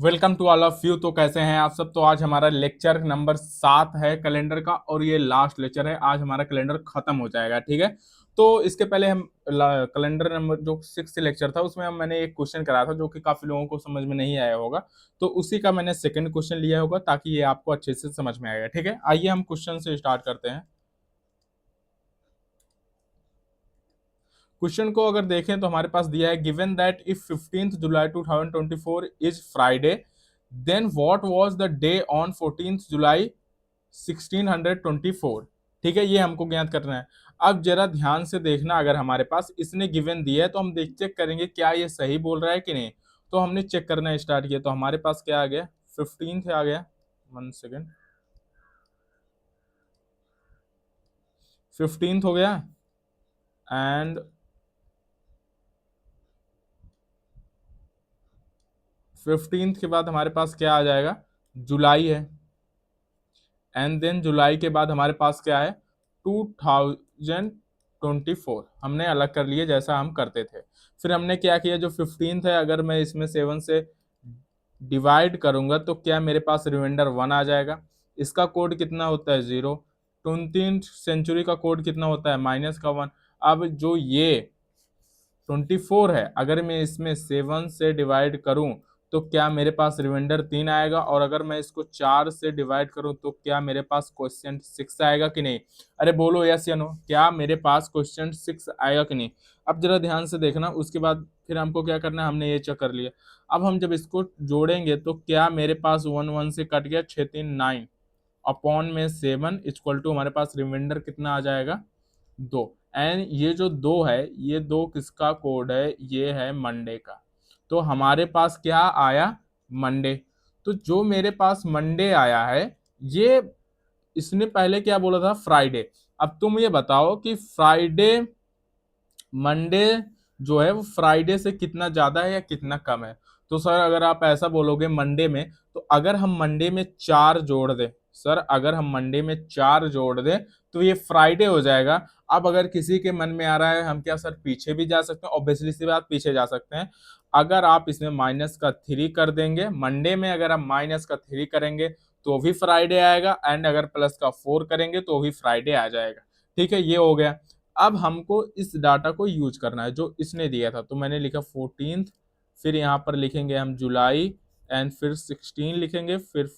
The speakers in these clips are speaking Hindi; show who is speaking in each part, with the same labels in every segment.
Speaker 1: Welcome to all of you. तो कैसे हैं आप सब। तो आज हमारा लेक्चर नंबर 7 है कैलेंडर का और ये लास्ट लेक्चर है। आज हमारा कैलेंडर खत्म हो जाएगा, ठीक है। तो इसके पहले हम कैलेंडर नंबर जो 6 लेक्चर था उसमें मैंने एक क्वेश्चन कराया था जो कि काफी लोगों को समझ में नहीं आया होगा। तो उसी का मैंने सेकंड क्वेश्चन लिया होगा ताकि ये आपको अच्छे से समझ में आएगा, ठीक है। आइए हम क्वेश्चन से स्टार्ट करते हैं। क्वेश्चन को अगर देखें तो हमारे पास दिया है given that if 15th July 2024 is Friday, then what was the day on 14th July 1624। ठीक है, ये हमको ज्ञात करना है। अब जरा ध्यान से देखना, अगर हमारे पास इसने गिवन दिया है तो हम देख चेक करेंगे क्या ये सही बोल रहा है कि नहीं। तो हमने चेक करना स्टार्ट किया तो हमारे पास क्या आ गया, 15th आ गया। 1 सेकेंड, 15th हो गया। एंड 15th के बाद हमारे पास क्या आ जाएगा, जुलाई है। एंड देन जुलाई के बाद हमारे पास क्या है, 2024 हमने अलग कर लिए जैसा हम करते थे। फिर हमने क्या किया, जो 15th है अगर मैं इसमें 7 से डिवाइड करूंगा तो क्या मेरे पास रिमाइंडर 1 आ जाएगा। इसका कोड कितना होता है, 0। 20th सेंचुरी का कोड कितना होता है, -1। अब जो ये 24 है अगर मैं इसमें 7 से डिवाइड करूं तो क्या मेरे पास रिमाइंडर 3 आएगा, और अगर मैं इसको 4 से डिवाइड करूं तो क्या मेरे पास क्वेश्चन 6 आएगा कि नहीं। अरे बोलो यस या नो, क्या मेरे पास क्वेश्चन 6 आएगा कि नहीं। अब जरा ध्यान से देखना, उसके बाद फिर हमको क्या करना है, हमने ये चेक कर लिया। अब हम जब इसको जोड़ेंगे तो क्या मेरे पास 1 1 से कट गया, 6 3 9 अपॉन में 7 इक्वल टू हमारे पास रिमाइंडर कितना आ जाएगा, 2। एंड ये जो 2 है, ये 2 किसका कोड है, ये है मंडे का। तो हमारे पास क्या आया, मंडे। तो जो मेरे पास मंडे आया है, ये इसने पहले क्या बोला था, फ्राइडे। अब तुम ये बताओ कि फ्राइडे, मंडे जो है वो फ्राइडे से कितना ज्यादा है या कितना कम है। तो सर अगर आप ऐसा बोलोगे मंडे में, तो अगर हम मंडे में 4 जोड़ दें, सर अगर हम मंडे में 4 जोड़ दें तो ये फ्राइडे हो जाएगा। अब अगर किसी के मन में आ रहा है हम क्या सर पीछे भी जा सकते हैं, ऑब्वियसली सी बात पीछे जा सकते हैं। अगर आप इसमें -3 कर देंगे, मंडे में अगर हम -3 करेंगे तो भी फ्राइडे आएगा, एंड अगर +4 करेंगे तो भी फ्राइडे आ जाएगा। ठीक है, ये हो गया। अब हमको इस डाटा को यूज करना है जो इसने दिया था, तो मैंने लिखा 14th, फिर यहाँ पर लिखेंगे हम जुलाई, एंड फिर 16 लिखेंगे, फिर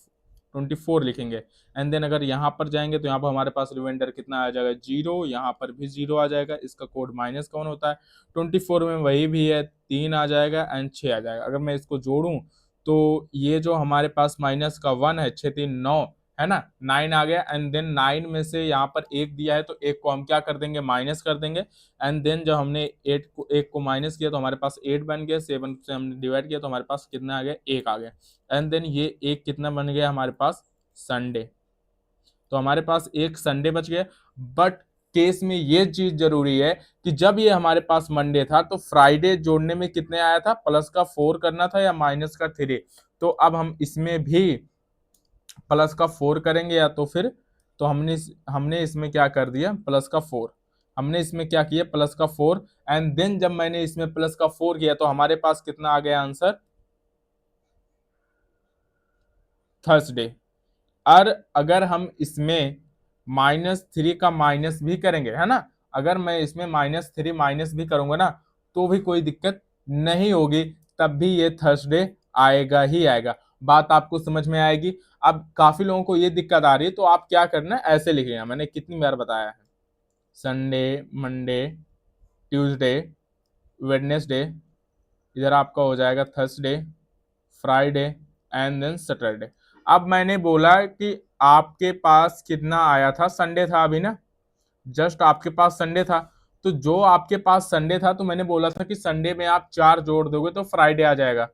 Speaker 1: 24 लिखेंगे। एंड देन अगर यहाँ पर जाएंगे तो यहाँ पर हमारे पास रिमाइंडर कितना आ जाएगा, 0। यहाँ पर भी 0 आ जाएगा, इसका कोड -1 होता है। 24 में वही भी है, 3 आ जाएगा एंड 6 आ जाएगा। अगर मैं इसको जोड़ूं तो ये जो हमारे पास -1 है, 6 3 9 है ना, 9 आ गया। एंड देन 9 में से यहाँ पर 1 दिया है तो 1 को हम क्या कर देंगे, माइनस कर देंगे। एंड देन जब हमने 1 को माइनस किया तो हमारे पास 8 बन गया। 7 से हमने डिवाइड किया तो हमारे पास कितना आ गया, 1 आ गया। एंड देन ये 1 कितना बन गया हमारे पास, संडे। तो हमारे पास एक संडे बच गया। बट केस में ये चीज जरूरी है कि जब ये हमारे पास मंडे था तो फ्राइडे जोड़ने में कितने आया था, +4 करना था या -3। तो अब हम इसमें भी +4 करेंगे या तो फिर, तो हमने हमने इसमें क्या कर दिया, +4। हमने इसमें क्या किया, +4। एंड देन जब मैंने इसमें +4 किया तो हमारे पास कितना आ गया आंसर, थर्सडे। और अगर हम इसमें -3 का माइनस भी करेंगे, है ना, अगर मैं इसमें -3 माइनस भी करूंगा ना तो भी कोई दिक्कत नहीं होगी, तब भी ये थर्सडे आएगा ही आएगा। बात आपको समझ में आएगी। अब काफी लोगों को ये दिक्कत आ रही है तो आप क्या करना है, ऐसे लिखिएगा, मैंने कितनी बार बताया है, संडे, मंडे, ट्यूसडे, वेडनेसडे, इधर आपका हो जाएगा Thursday, Friday and then Saturday. अब मैंने बोला कि आपके पास कितना आया था, संडे था अभी ना, जस्ट आपके पास संडे था। तो जो आपके पास संडे था तो मैंने बोला था कि संडे में आप 4 जोड़ दोगे तो फ्राइडे आ जाएगा।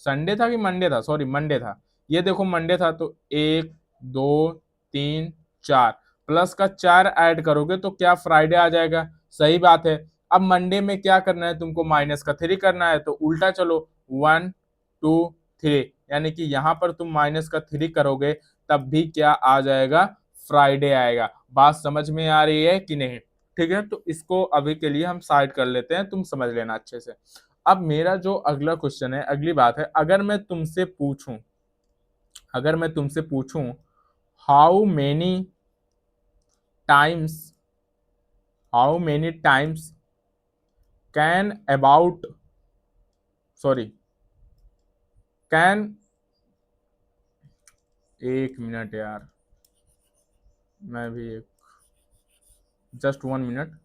Speaker 1: संडे था कि मंडे था, सॉरी मंडे था। ये देखो मंडे था तो 1 2 3 4, +4 ऐड करोगे तो क्या फ्राइडे आ जाएगा, सही बात है। अब मंडे में क्या करना है तुमको, -3 करना है, तो उल्टा चलो, 1 2 3, यानी कि यहाँ पर तुम -3 करोगे तब भी क्या आ जाएगा, फ्राइडे आएगा। बात समझ में आ रही है कि नहीं। ठीक है, तो इसको अभी के लिए हम साइड कर लेते हैं, तुम समझ लेना अच्छे से। अब मेरा जो अगला क्वेश्चन है, अगली बात है, अगर मैं तुमसे पूछूं how many times how many times can about sorry can एक मिनट यार, मैं भी एक जस्ट 1 मिनट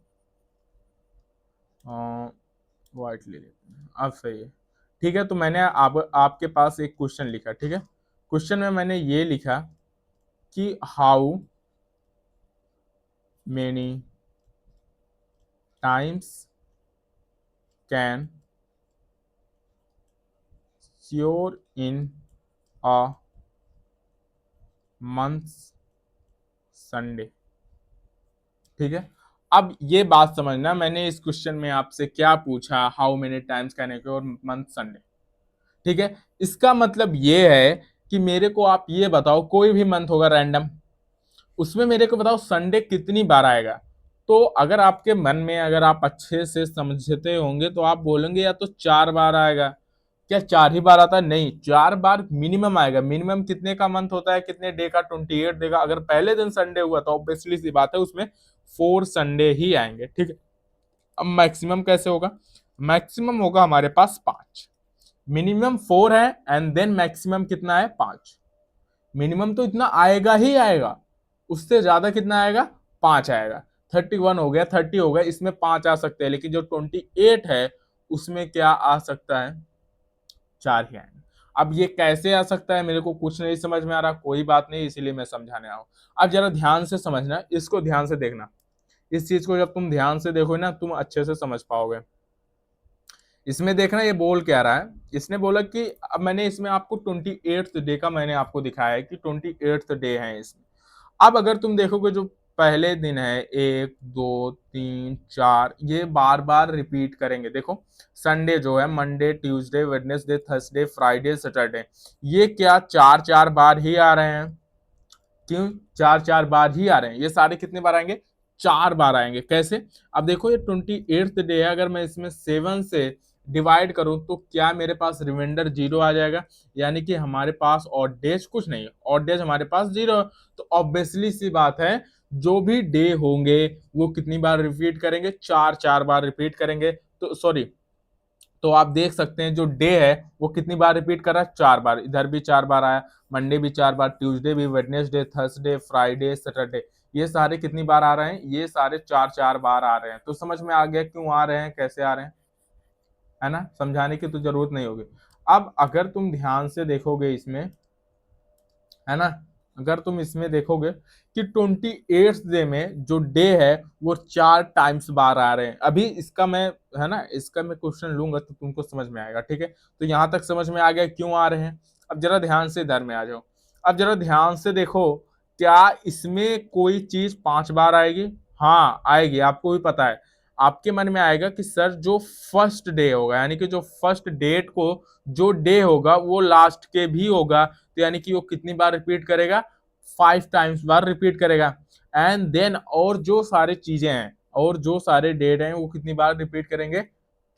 Speaker 1: वाइट ले लेते हैं, अब सही है। ठीक है, तो मैंने आपके पास एक क्वेश्चन लिखा, ठीक है। क्वेश्चन में मैंने ये लिखा कि how many times can sure in a month Sunday. ठीक है, अब ये बात समझना, मैंने इस क्वेश्चन में आपसे क्या पूछा, how many times can sure month Sunday. ठीक है, इसका मतलब ये है कि मेरे को आप ये बताओ, कोई भी मंथ होगा रैंडम, उसमें मेरे को बताओ संडे कितनी बार आएगा। तो अगर आपके मन में, अगर आप अच्छे से समझते होंगे तो आप बोलेंगे या तो 4 बार आएगा। क्या 4 ही बार आता है? नहीं, 4 बार मिनिमम आएगा। मिनिमम कितने का मंथ होता है, कितने डे का? 28 डे का। अगर पहले दिन संडे हुआ तो ऑब्वियसली सी बात है उसमें 4 संडे ही आएंगे। ठीक है, अब मैक्सिमम कैसे होगा? मैक्सिमम होगा हमारे पास 5। मिनिमम 4 है एंड देन मैक्सिमम कितना है? 5। मिनिमम तो इतना आएगा ही आएगा, उससे ज्यादा कितना आएगा? 5 आएगा। 31 हो गया, 30 हो गया, इसमें 5 आ सकते हैं, लेकिन जो 28 है उसमें क्या आ सकता है? 4 ही आएंगे। अब ये कैसे आ सकता है, मेरे को कुछ नहीं समझ में आ रहा, कोई बात नहीं, इसीलिए मैं समझाने आया हूं। अब जरा ध्यान से समझना, इसको ध्यान से देखना। इस चीज को जब तुम ध्यान से देखो ना, तुम अच्छे से समझ पाओगे। इसमें देखना ये बोल क्या रहा है। इसने बोला कि अब मैंने इसमें आपको 28th डे का मैंने आपको दिखाया है कि 28th डे है इसमें। अब अगर तुम देखोगे जो पहले दिन है, 1 2 3 4, ये बार बार रिपीट करेंगे। देखो संडे जो है, Monday Tuesday Wednesday Thursday Friday Saturday, ये क्या 4 4 बार ही आ रहे हैं? क्यों 4 4 बार ही आ रहे हैं? ये सारे कितने बार आएंगे? 4 बार आएंगे। कैसे? अब देखो ये 28th डे है, अगर मैं इसमें 7 से डिवाइड करूं तो क्या मेरे पास रिमाइंडर 0 आ जाएगा? यानी कि हमारे पास ऑड डेज कुछ नहीं है, ऑड डेज हमारे पास 0 है। तो ऑब्वियसली सी बात है, जो भी डे होंगे वो कितनी बार रिपीट करेंगे? 4 4 बार रिपीट करेंगे। तो सॉरी, तो आप देख सकते हैं जो डे है वो कितनी बार रिपीट कर रहा है? 4 बार। इधर भी 4 बार आया, मंडे भी 4 बार, ट्यूसडे भी, वेडनेसडे थर्सडे फ्राइडे सैटरडे, ये सारे कितनी बार आ रहे हैं? ये सारे 4 4 बार आ रहे हैं। तो समझ में आ गया क्यों आ रहे हैं, कैसे आ रहे हैं, है ना? समझाने की तो जरूरत नहीं होगी। अब अगर तुम ध्यान से देखोगे इसमें, है ना, अगर तुम इसमें देखोगे कि 28th डे में जो डे है वो 4 टाइम्स बार आ रहे हैं। अभी इसका मैं, है ना, इसका मैं क्वेश्चन लूंगा तो तुमको समझ में आएगा। ठीक है, तो यहां तक समझ में आ गया क्यों आ रहे हैं। अब जरा ध्यान से इधर में आ जाओ। अब जरा ध्यान से देखो, क्या इसमें कोई चीज 5 बार आएगी? हाँ आएगी, आपको भी पता है। आपके मन में आएगा कि सर जो फर्स्ट डे होगा, यानी कि जो फर्स्ट डेट को जो डे होगा वो लास्ट के भी होगा, तो यानी कि वो कितनी बार रिपीट करेगा? 5 टाइम्स बार रिपीट करेगा। एंड देन और जो सारे चीजें हैं और जो सारे डेट हैं वो कितनी बार रिपीट करेंगे?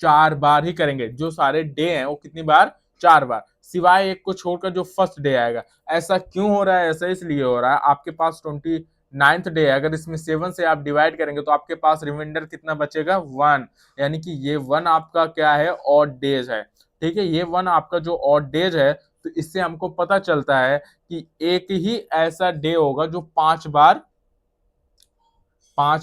Speaker 1: 4 बार ही करेंगे। जो सारे डे हैं वो कितनी बार? 4 बार, सिवाय एक को छोड़कर जो फर्स्ट डे आएगा। ऐसा क्यों हो रहा है? ऐसा इसलिए हो रहा है, आपके पास 29th डे है, अगर इसमें 7 से आप डिवाइड करेंगे तो आपके पास रिमाइंडर कितना बचेगा? 1। यानी कि ये 1 आपका क्या है? ऑड डेज है। ठीक है, ये 1 आपका जो ऑड डेज है, तो इससे हमको पता चलता है कि एक ही ऐसा डे होगा जो 5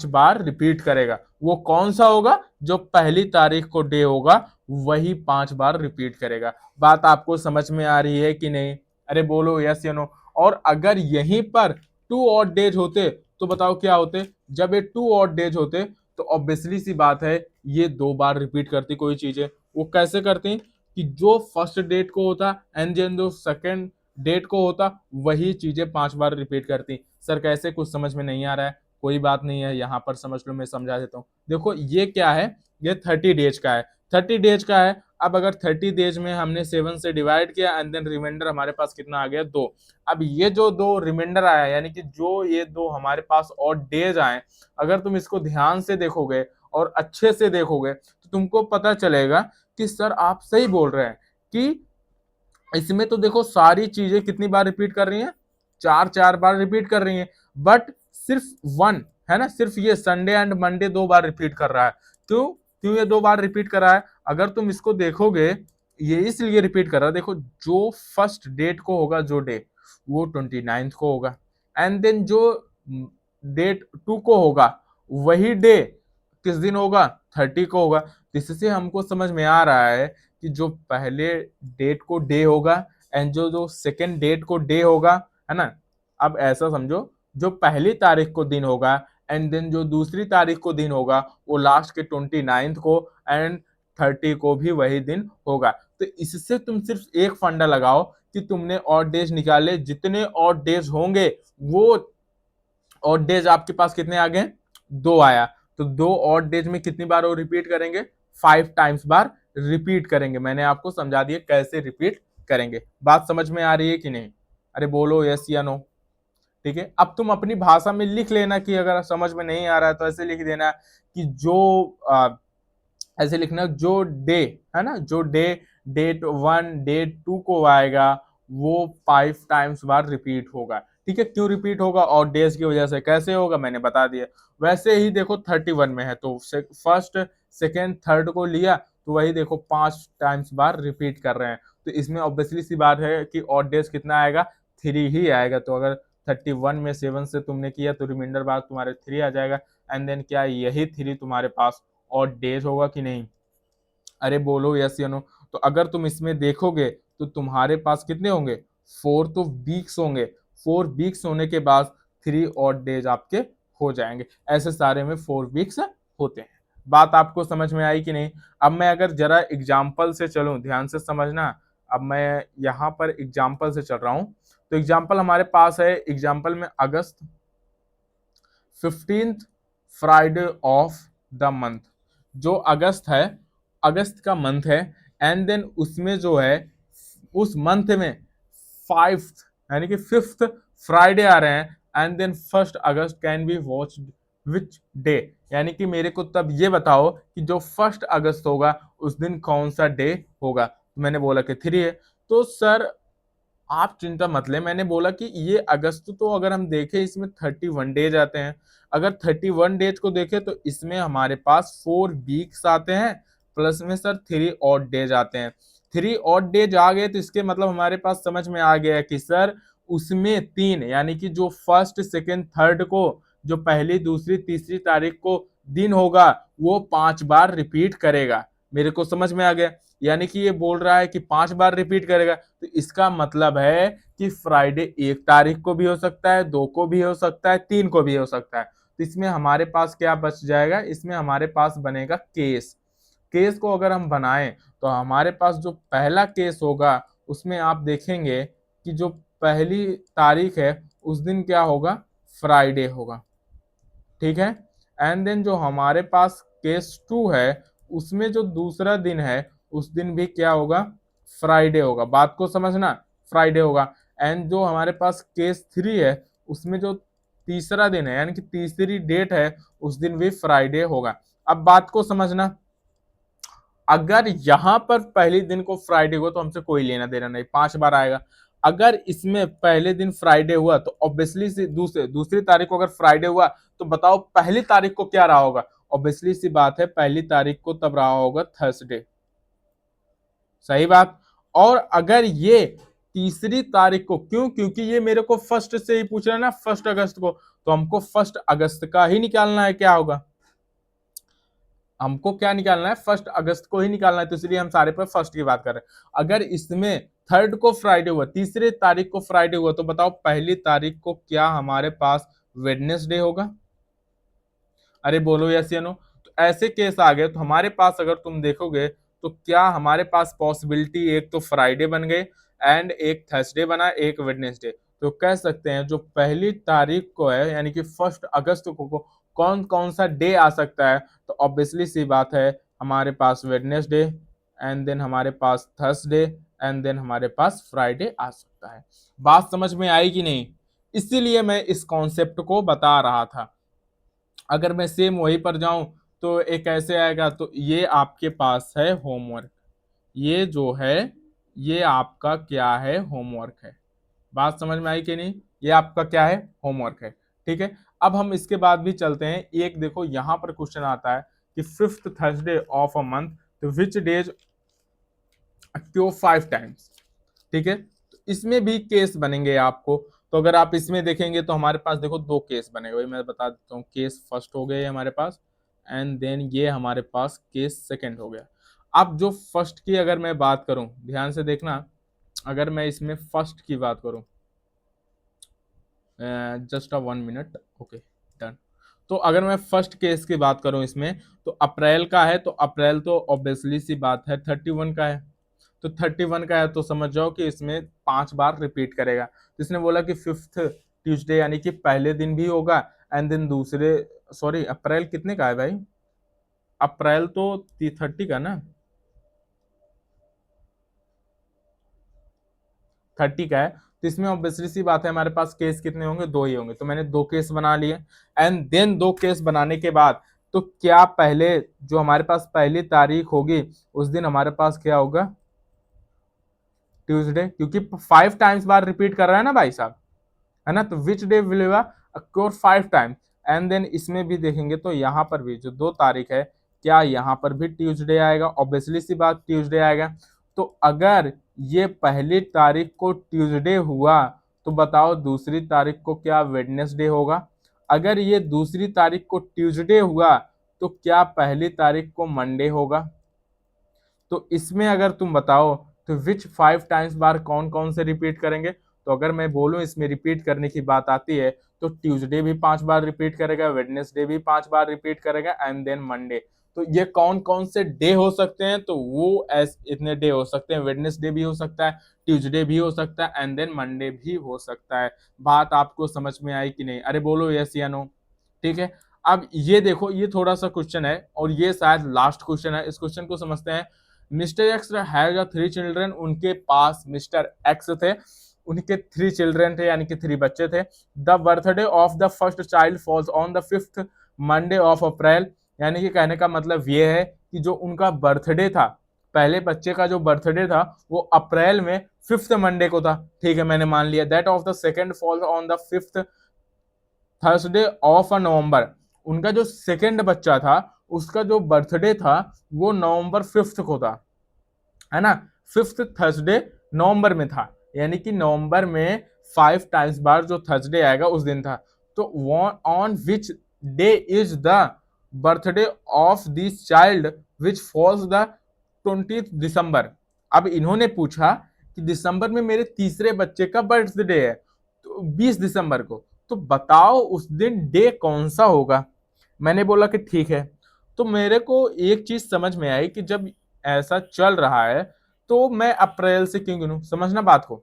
Speaker 1: बार रिपीट करेगा। वो कौन सा होगा? जो पहली तारीख को डे होगा वही 5 बार रिपीट करेगा। बात आपको समझ में आ रही है कि नहीं? अरे बोलो यस या नो। और अगर यहीं पर 2 ऑड डेज होते तो बताओ क्या होते? जब ये 2 ऑड डेज होते तो ऑब्वियसली सी बात है ये 2 बार रिपीट करती कोई चीजें। वो कैसे करती? कि जो फर्स्ट डेट को होता एंड देन जो सेकेंड डेट को होता वही चीजें 5 बार रिपीट करती। सर कैसे, कुछ समझ में नहीं आ रहा है? कोई बात नहीं है, यहाँ पर समझ लो, मैं समझा देता हूँ। देखो ये क्या है? ये 30 डेज का है, 30 डेज का है। अब अगर 30 डेज में हमने 7 से डिवाइड किया एंड देन रिमाइंडर हमारे पास कितना आ गया? 2। अब ये जो 2 रिमाइंडर आया, यानी कि जो ये 2 हमारे पास और डेज आए, अगर तुम इसको ध्यान से देखोगे और अच्छे से देखोगे तो तुमको पता चलेगा कि सर आप सही बोल रहे हैं कि इसमें तो देखो सारी चीजें कितनी बार रिपीट कर रही हैं, चार चार बार रिपीट कर रही हैं, बट सिर्फ वन है ना, सिर्फ ये Sunday and Monday 2 bar repeat कर रहा है। क्यों क्यों ये 2 बार रिपीट कर रहा है? अगर तुम इसको देखोगे, ये इसलिए रिपीट कर रहा है, देखो जो फर्स्ट डेट को होगा जो डे, वो 29th को होगा, एंड देन जो डेट 2 को होगा वही डे किस दिन होगा, 30 को होगा। तो इससे हमको समझ में आ रहा है कि जो पहले डेट को डे होगा एंड जो जो सेकेंड डेट को डे होगा, है ना। अब ऐसा समझो, जो पहली तारीख को दिन होगा एंड देन जो दूसरी तारीख को दिन होगा वो लास्ट के 29th को, एंड 30 को भी वही दिन होगा। तो इससे तुम सिर्फ एक फंडा लगाओ कि तुमने ऑड डेज निकाले, जितने ऑड डेज होंगे वो ऑड डेज आपके पास कितने आ गए, 2 आया। तो 2 ऑड डेज में कितनी बार वो रिपीट करेंगे, 5 टाइम्स बार रिपीट करेंगे। मैंने आपको समझा दिया कैसे रिपीट करेंगे। बात समझ में आ रही है कि नहीं? अरे बोलो यस या नो। ठीक है, अब तुम अपनी भाषा में लिख लेना कि अगर समझ में नहीं आ रहा है तो ऐसे लिख देना कि ऐसे लिखना जो डे है ना, जो डे डेट 1 डेट 2 को आएगा वो 5 टाइम्स बार रिपीट होगा। ठीक है, क्यों रिपीट होगा? और डेज की वजह से। कैसे होगा मैंने बता दिया। वैसे ही देखो 31 में है तो फर्स्ट सेकेंड थर्ड को लिया तो वही देखो 5 टाइम्स बार रिपीट कर रहे हैं। तो इसमें ऑब्वियसली सी बात है कि ऑड डेज कितना आएगा, 3 ही आएगा। तो अगर 31 में 7 से तुमने किया तो रिमाइंडर बाद तुम्हारे 3 आ जाएगा, एंड देन क्या यही 3 तुम्हारे पास और डेज होगा कि नहीं? अरे बोलो यस या नो। तो अगर तुम इसमें देखोगे तो तुम्हारे पास कितने होंगे, 4 तो वीक्स होंगे। 4 वीक्स होने के बाद 3 और डेज आपके हो जाएंगे। ऐसे सारे में 4 वीक्स होते हैं। बात आपको समझ में आई कि नहीं? अब मैं अगर जरा एग्जाम्पल से चलूं, ध्यान से समझना। अब मैं यहाँ पर एग्जाम्पल से चल रहा हूं। तो एग्जाम्पल हमारे पास है, एग्जाम्पल में अगस्त 15th Friday of the month, जो अगस्त है, अगस्त का मंथ है, एंड देन उसमें जो है उस मंथ में 5th यानी कि 5th फ्राइडे आ रहे हैं, and then 1st August can be watch which day. यानी कि मेरे को तब ये बताओ कि जो 1st अगस्त होगा उस दिन कौन सा डे होगा। तो मैंने बोला कि 3 है। तो सर आप चिंता मत लें, मैंने बोला कि ये अगस्त तो अगर हम देखें इसमें 31 डेज आते हैं। अगर 31 डेज को देखें तो इसमें हमारे पास 4 वीक्स आते हैं, प्लस में सर 3 ऑड डेज आते हैं। 3 ऑड डेज आ गए तो इसके मतलब हमारे पास समझ में आ गया कि सर उसमें 3 यानी कि जो फर्स्ट सेकेंड थर्ड को, जो पहली दूसरी तीसरी तारीख को दिन होगा वो 5 बार रिपीट करेगा। मेरे को समझ में आ गया। यानी कि ये बोल रहा है कि 5 बार रिपीट करेगा, तो इसका मतलब है कि फ्राइडे 1 तारीख को भी हो सकता है, 2 को भी हो सकता है, 3 को भी हो सकता है। तो इसमें हमारे पास क्या बच जाएगा, इसमें हमारे पास बनेगा केस। केस को अगर हम बनाएं तो हमारे पास जो पहला केस होगा उसमें आप देखेंगे कि जो पहली तारीख है उस दिन क्या होगा, फ्राइडे होगा। ठीक है, एंड देन जो हमारे पास केस 2 है उसमें जो दूसरा दिन है उस दिन भी क्या होगा, फ्राइडे होगा। बात को समझना, फ्राइडे होगा। एंड जो हमारे पास केस 3 है उसमें जो तीसरा दिन है यानी कि तीसरी डेट है उस दिन भी फ्राइडे होगा। अब बात को समझना, अगर यहां पर पहले दिन को फ्राइडे हुआ तो हमसे कोई लेना देना नहीं, 5 बार आएगा। अगर इसमें पहले दिन फ्राइडे हुआ तो ऑब्वियसली से दूसरी तारीख को अगर फ्राइडे हुआ तो बताओ पहली तारीख को क्या रहा होगा। ऑब्वियसली सी बात है पहली तारीख को तब रहा होगा थर्सडे। सही बात। और अगर ये तीसरी तारीख को, क्यों, क्योंकि ये मेरे को फर्स्ट से ही पूछ रहा है ना, 1 अगस्त को, तो हमको 1 अगस्त का ही निकालना है। क्या होगा, हमको क्या निकालना है, 1 अगस्त को ही निकालना है। तो इसलिए हम सारे पर फर्स्ट की बात कर रहे हैं। अगर इसमें थर्ड को फ्राइडे हुआ, तीसरी तारीख को फ्राइडे हुआ, तो बताओ पहली तारीख को क्या हमारे पास वेडनेसडे होगा। अरे बोलो यस या नो। तो ऐसे केस आ गए तो हमारे पास अगर तुम देखोगे तो क्या हमारे पास पॉसिबिलिटी, एक तो फ्राइडे बन गए एंड एक थर्सडे बना, एक वेडनेसडे। तो कह सकते हैं जो पहली तारीख को है यानी कि 1 अगस्त को कौन कौन सा डे आ सकता है। तो ऑब्वियसली सी बात है हमारे पास वेडनेसडे, एंड देन हमारे पास थर्सडे, एंड देन हमारे पास फ्राइडे आ सकता है। बात समझ में आई कि नहीं? इसीलिए मैं इस कॉन्सेप्ट को बता रहा था। अगर मैं सेम वहीं पर जाऊं तो एक ऐसे आएगा। तो ये आपके पास है होमवर्क। ये जो है ये आपका क्या है, होमवर्क है। बात समझ में आई कि नहीं? ये आपका क्या है, होमवर्क है। ठीक है, अब हम इसके बाद भी चलते हैं। एक देखो यहाँ पर क्वेश्चन आता है कि fifth Thursday of a month, तो विच डेज क्यों 5 टाइम्स। ठीक है, तो इसमें भी केस बनेंगे आपको। तो अगर आप इसमें देखेंगे तो हमारे पास देखो 2 केस बनेंगे, वही मैं बता देता हूँ। केस फर्स्ट हो गए हमारे पास, एंड देन ये हमारे पास केस सेकंड हो गया। अब जो फर्स्ट की अगर मैं बात करूं, ध्यान से देखना, अगर मैं इसमें फर्स्ट की बात करूं, just a 1 minute, okay done. तो अगर मैं फर्स्ट केस की बात करूं इसमें, तो अप्रैल का है, तो अप्रैल तो ऑब्वियसली सी बात है 31 का है। तो 31 का है तो समझ जाओ कि इसमें 5 बार रिपीट करेगा। तो इसने बोला कि फिफ्थ ट्यूसडे यानी कि पहले दिन भी होगा, एंड देन दूसरे, सॉरी अप्रैल कितने का है भाई, अप्रैल तो 30 का ना, 30 का है। तो इसमें ऑब्वियसली सी बात है हमारे पास केस कितने होंगे, 2 ही होंगे। तो मैंने 2 केस बना लिए, एंड देन 2 केस बनाने के बाद तो क्या पहले जो हमारे पास पहली तारीख होगी उस दिन हमारे पास क्या होगा, ट्यूसडे, क्योंकि 5 टाइम्स बार रिपीट कर रहा है ना भाई साहब, है ना। तो which day will occur 5 times, and then इसमें भी देखेंगे तो यहाँ पर भी जो 2 तारीख है, क्या यहाँ पर भी ट्यूसडे आएगा, ऑब्वियसली सी बात ट्यूसडे आएगा। तो अगर ये पहली तारीख को ट्यूसडे हुआ तो बताओ दूसरी तारीख को क्या वेडनेसडे होगा। अगर ये दूसरी तारीख को ट्यूसडे हुआ तो क्या पहली तारीख को मंडे होगा। तो इसमें अगर तुम बताओ तो विच 5 टाइम्स बार कौन कौन से रिपीट करेंगे। तो अगर मैं बोलूं इसमें रिपीट करने की बात आती है तो ट्यूसडे भी 5 बार रिपीट करेगा, वेडनेसडे भी 5 बार रिपीट करेगा, एंड देन मंडे। तो ये कौन कौन से डे हो सकते हैं, तो वो इतने डे हो सकते हैं, वेडनेसडे भी हो सकता है, ट्यूसडे भी हो सकता है, एंड देन मंडे भी हो सकता है। बात आपको समझ में आई कि नहीं? अरे बोलो यस या नो। ठीक है, अब ये देखो, ये थोड़ा सा क्वेश्चन है और ये शायद लास्ट क्वेश्चन है। इस क्वेश्चन को समझते हैं। मिस्टर एक्स हैज 3 चिल्ड्रन, उनके पास मिस्टर एक्स थे, उनके 3 चिल्ड्रन थे यानी कि 3 बच्चे थे। The birthday of the first child false on the fifth Monday of April, यानी कि कहने का मतलब ये है कि जो उनका बर्थडे था, पहले बच्चे का जो बर्थडे था वो अप्रैल में फिफ्थ मंडे को था। ठीक है, मैंने मान लिया। That of the second falls on the fifth Thursday of a November, उनका जो सेकेंड बच्चा था उसका जो बर्थडे था वो नवंबर 5 को था, है ना। फिफ्थ थर्सडे नवंबर में था, यानी कि नवंबर में 5 टाइम्स बार जो थर्सडे आएगा उस दिन था। तो on which day is the birthday of this child which falls the 20 दिसंबर। अब इन्होंने पूछा कि दिसंबर में मेरे तीसरे बच्चे का बर्थडे है, तो 20 दिसंबर को, तो बताओ उस दिन डे कौन सा होगा। मैंने बोला कि ठीक है। तो मेरे को एक चीज समझ में आई कि जब ऐसा चल रहा है तो मैं अप्रैल से क्यों गिनूं, समझना बात को।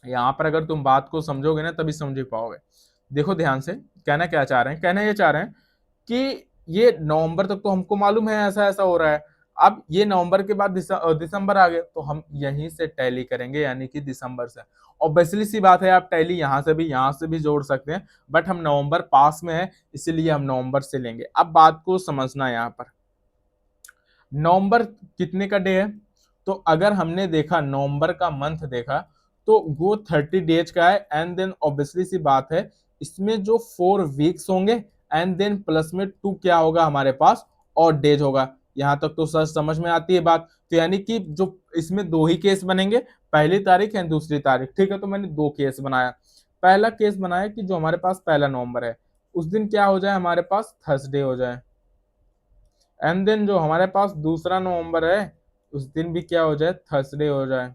Speaker 1: यहां पर अगर तुम बात को समझोगे ना तभी समझ पाओगे। देखो ध्यान से, कहना क्या चाह रहे हैं, कहना ये चाह रहे हैं कि ये नवंबर तक तो हमको मालूम है ऐसा ऐसा हो रहा है। अब ये नवंबर के बाद दिसंबर आ गए तो हम यहीं से टैली करेंगे, यानी कि दिसंबर से। ऑब्वियसली सी बात है, आप टैली यहां से भी जोड़ सकते हैं, बट हम नवंबर पास में है इसीलिए हम नवंबर से लेंगे। अब बात को समझना, यहाँ पर नवंबर कितने का डे है। तो अगर हमने देखा नवंबर का मंथ देखा तो वो 30 डेज का है, एंड देन ऑब्वियसली सी बात है इसमें जो 4 वीक्स होंगे, एंड देन प्लस में 2 क्या होगा हमारे पास, और डेज होगा। यहां तक तो सर समझ में आती है बात। तो यानी कि जो इसमें 2 ही केस बनेंगे, पहली तारीख एंड दूसरी तारीख। ठीक है, तो मैंने 2 केस बनाया। पहला केस बनाया कि जो हमारे पास पहला नवंबर है उस दिन क्या हो जाए, हमारे पास थर्सडे हो जाए, एंड देन जो हमारे पास दूसरा नवंबर है उस दिन भी क्या हो जाए, थर्सडे हो जाए।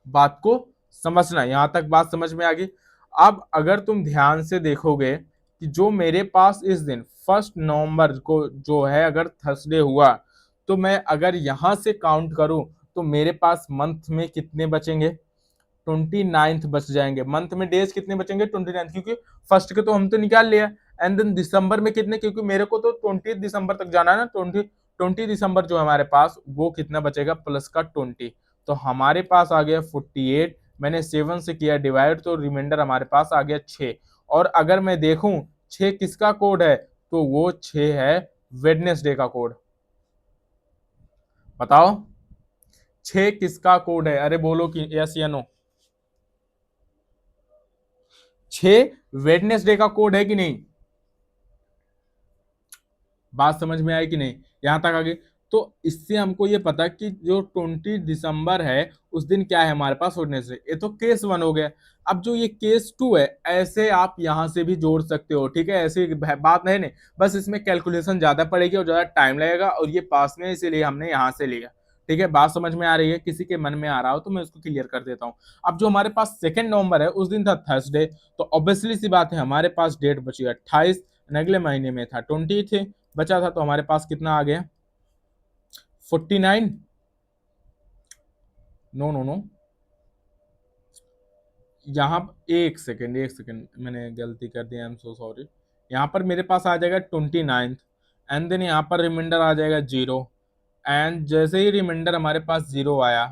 Speaker 1: बात को समझना, यहां तक बात समझ में आ गई। अब अगर तुम ध्यान से देखोगे कि जो मेरे पास इस दिन 1 नवंबर को जो है अगर थर्सडे हुआ, तो मैं अगर यहां से काउंट करूं तो मेरे पास मंथ में कितने बचेंगे, 29 बच जाएंगे। मंथ में डेज कितने बचेंगे, 29, क्योंकि फर्स्ट के तो हम तो निकाल लिया। एंड देन दिसंबर में कितने, क्योंकि मेरे को तो 20 दिसंबर तक जाना है ना, 20 दिसंबर जो हमारे पास वो कितना बचेगा, प्लस का 20। तो हमारे पास आ गया 48, मैंने 7 से किया डिवाइड तो रिमाइंडर हमारे पास आ गया 6। और अगर मैं देखूं 6 किसका कोड है, तो वो 6 है वेडनेसडे का कोड। बताओ 6 किसका कोड है? अरे बोलो कि यस या नो। 6 वेडनेसडे का कोड है कि नहीं? बात समझ में आई कि नहीं? यहां तक आगे। तो इससे हमको ये पता कि जो 20 दिसंबर है उस दिन क्या है हमारे पास वेडनेसडे। ये तो केस 1 हो गया। अब जो ये केस 2 है, ऐसे आप यहां से भी जोड़ सकते हो, ठीक है, ऐसी बात नहीं। बस इसमें कैलकुलेशन ज्यादा पड़ेगी और ज्यादा टाइम लगेगा, और ये पास में इसीलिए हमने यहां से लिया। ठीक है, बात समझ में आ रही है? किसी के मन में आ रहा हो तो मैं उसको क्लियर कर देता हूँ। अब जो हमारे पास 2 नवंबर है उस दिन था थर्सडे, तो ऑब्वियसली सी बात है हमारे पास डेट बची 28, अगले महीने में था 20 थे, बचा था, तो हमारे पास कितना आ गया? 49। नो नो नो, यहाँ एक सेकेंड मैंने गलती कर दी, आई एम सो सॉरी। यहाँ पर मेरे पास आ जाएगा 29th, एंड देन यहाँ पर रिमाइंडर आ जाएगा 0। एंड जैसे ही रिमाइंडर हमारे पास 0 आया,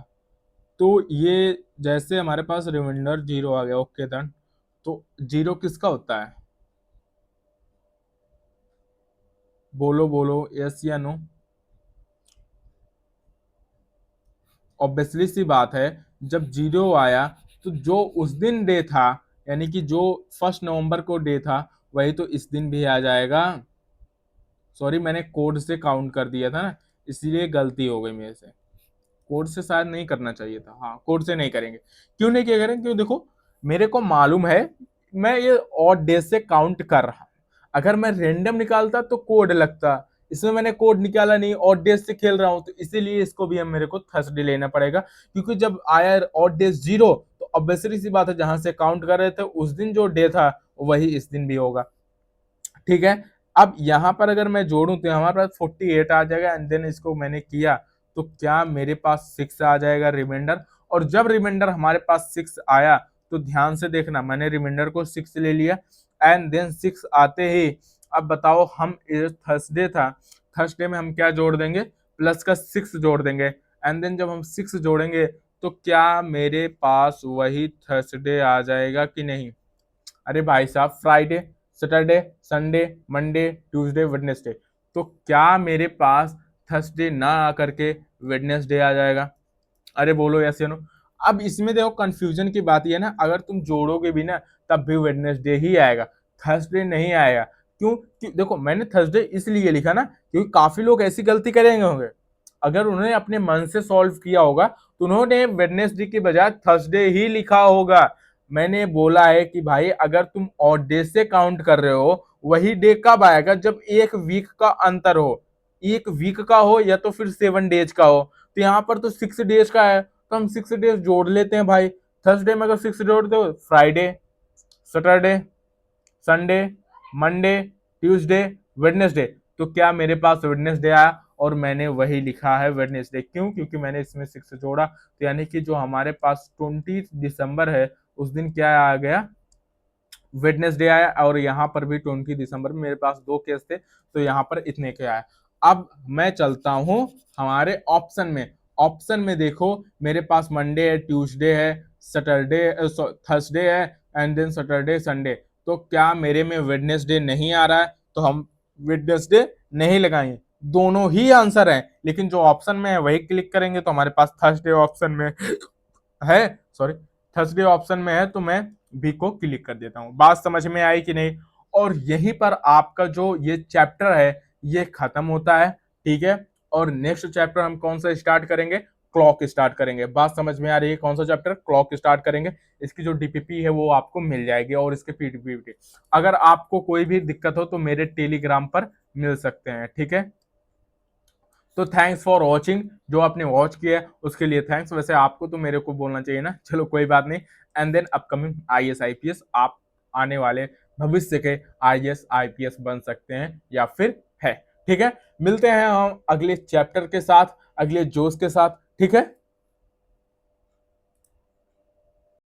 Speaker 1: तो ये जैसे हमारे पास रिमाइंडर 0 आ गया, ओके डन। तो 0 किसका होता है? बोलो बोलो, यस या नो। ऑब्वियसली सी बात है, जब 0 आया तो जो उस दिन डे था, यानी कि जो 1 नवंबर को डे था, वही तो इस दिन भी आ जाएगा। सॉरी, मैंने कोड से काउंट कर दिया था ना, इसलिए गलती हो गई मेरे से। कोड से शायद नहीं करना चाहिए था। हाँ, कोड से नहीं करेंगे। क्यों नहीं किया करें? क्यों, देखो मेरे को मालूम है मैं ये ऑड डे से काउंट कर रहा हूं। अगर मैं रेंडम निकालता तो कोड लगता, इसमें मैंने कोड निकाला नहीं, ऑड डे से खेल रहा हूं, तो इसीलिए इसको भी हम मेरे को थर्सडे लेना पड़ेगा, क्योंकि जब आया ऑड डे 0, तो ऑब्वियसली सी बात है जहां से काउंट कर रहे थे उस दिन जो डे था वही इस दिन भी होगा। ठीक है, अब यहां पर अगर मैं जोड़ूं तो हमारे पास 48 आ जाएगा, एंड देन इसको मैंने किया तो क्या मेरे पास 6 आ जाएगा रिमाइंडर। और जब रिमाइंडर हमारे पास 6 आया, तो ध्यान से देखना, मैंने रिमाइंडर को 6 ले लिया, एंड देन 6 आते ही, अब बताओ हम थर्सडे था, थर्सडे में हम क्या जोड़ देंगे? प्लस का 6 जोड़ देंगे, एंड देन जब हम 6 जोड़ेंगे तो क्या मेरे पास वही थर्सडे आ जाएगा कि नहीं? अरे भाई साहब, Friday, Saturday, Sunday, Monday, Tuesday, Wednesday, तो क्या मेरे पास थर्सडे ना आकर के वेडनेसडे आ जाएगा? अरे बोलो यस या नो। अब इसमें देखो कंफ्यूजन की बात ये है ना, अगर तुम जोड़ोगे भी ना तब भी वेडनेसडे ही आएगा, थर्सडे नहीं आएगा। क्यों? देखो मैंने थर्सडे इसलिए लिखा ना, क्योंकि काफी लोग ऐसी गलती करेंगे होंगे, अगर उन्होंने अपने मन से सॉल्व किया होगा तो उन्होंने वेडनेसडे के बजाय थर्सडे ही लिखा होगा। मैंने बोला है कि भाई अगर तुम ऑड डे से काउंट कर रहे हो, वही डे कब आएगा? जब एक वीक का अंतर हो, एक वीक का हो या तो फिर 7 डेज का हो। तो यहाँ पर तो 6 डेज का है, तो हम 6 डेज जोड़ लेते हैं भाई। थर्सडे में अगर 6 जोड़ दो, Friday, Saturday, Sunday, Monday, Tuesday, Wednesday, तो क्या मेरे पास वेडनेसडे आया? और मैंने वही लिखा है वेडनेसडे। क्यों? क्योंकि मैंने इसमें 6 जोड़ा, तो यानी कि जो हमारे पास 20 दिसंबर है उस दिन क्या आ गया? वेडनेसडे आया। और यहाँ पर भी 20 दिसंबर में मेरे पास 2 केस थे, तो यहाँ पर इतने के आया। अब मैं चलता हूं हमारे ऑप्शन में। ऑप्शन में देखो, मेरे पास मंडे है, ट्यूसडे है, सैटरडे, थर्सडे है, एंड देन सैटरडे, संडे। तो क्या मेरे में वेडनेसडे नहीं आ रहा है? तो हम वेडनेसडे नहीं लगाएंगे, दोनों ही आंसर है, लेकिन जो ऑप्शन में है वही क्लिक करेंगे। तो हमारे पास थर्सडे ऑप्शन में है, सॉरी, थर्सडे ऑप्शन में है, तो मैं बी को क्लिक कर देता हूं। बात समझ में आई कि नहीं? और यहीं पर आपका जो ये चैप्टर है ये खत्म होता है। ठीक है, और नेक्स्ट चैप्टर हम कौन सा स्टार्ट करेंगे? क्लॉक स्टार्ट करेंगे। बात समझ में आ रही है? कौन सा चैप्टर? क्लॉक स्टार्ट करेंगे। इसकी जो डीपीपी है वो आपको मिल जाएगी, और इसके पीपीटी। अगर आपको कोई भी दिक्कत हो तो मेरे टेलीग्राम पर मिल सकते हैं। ठीक है, तो थैंक्स फॉर वॉचिंग। जो आपने वॉच किया है उसके लिए थैंक्स। वैसे आपको तो मेरे को बोलना चाहिए ना, चलो कोई बात नहीं। And then upcoming IAS IPS, आप आने वाले भविष्य के आईएएस आईपीएस बन सकते हैं या फिर है। ठीक है, मिलते हैं हम अगले चैप्टर के साथ, अगले जोश के साथ। ठीक है।